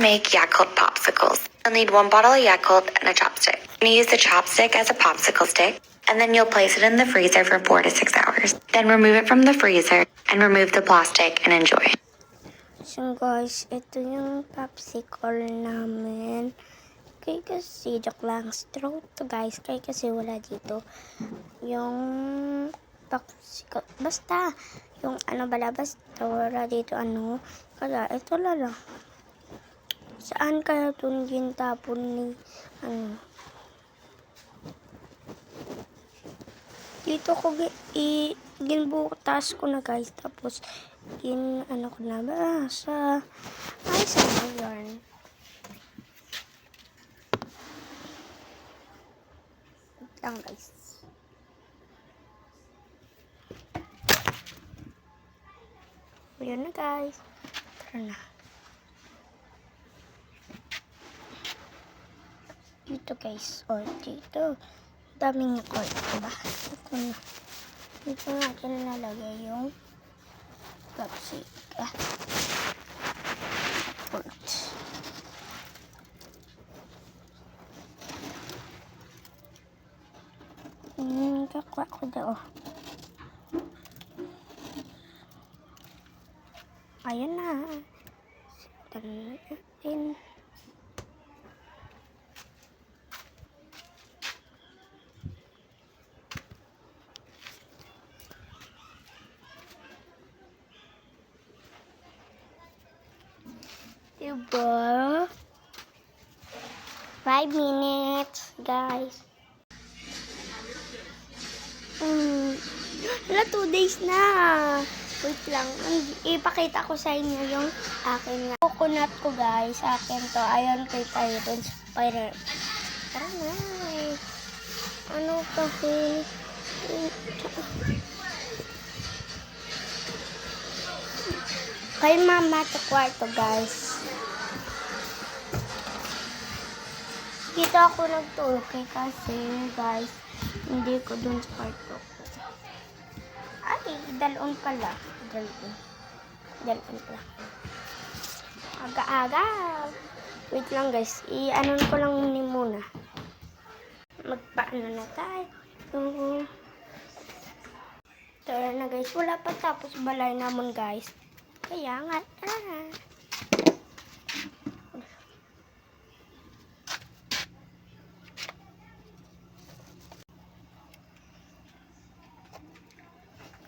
make Yakult popsicles. You'll need 1 bottle of Yakult and a chopstick. You're going to use the chopstick as a popsicle stick, and then you'll place it in the freezer for 4 to 6 hours. Then remove it from the freezer and remove the plastic and enjoy. So guys, ito yung popsicle namin. Kaya kasi, joke lang, straw to guys. Kaya kasi wala dito yung popsicle. Basta, yung basta wala dito kaya ito lang. Saan kaya itong gintapon ni, dito ko ginbutas ko na guys, tapos ko na ba sa yarn. Wait lang guys. Ayan na guys. Tara na. Dito guys, dito. Daming cord, diba? Ito na. Dito natin nalagay yung popsicle. Kakuha ko daw. Ayan na. Tara natin. Diba? 5 minutes, guys. Wala, 2 days na. Wait lang. Ipakita ko sa inyo yung akin coconut ko, guys. Akin to. Ayon kay Tyron Spider. Tara na. Ano kasi? Kay mama sa kwarto, guys. Dito ako nagtulog kasi, guys, hindi ko dun sa kwarto ko. Ay, dalon pala. Dalon pala. Aga-aga. Wait lang, guys. I-anon ko lang ni muna. Magpaano na tayo. Tara na, guys. Wala pa tapos balay naman, guys. Kaya nga, tara na.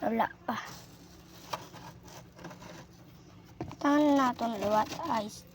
Wala pa. Tangan natin liwat ice.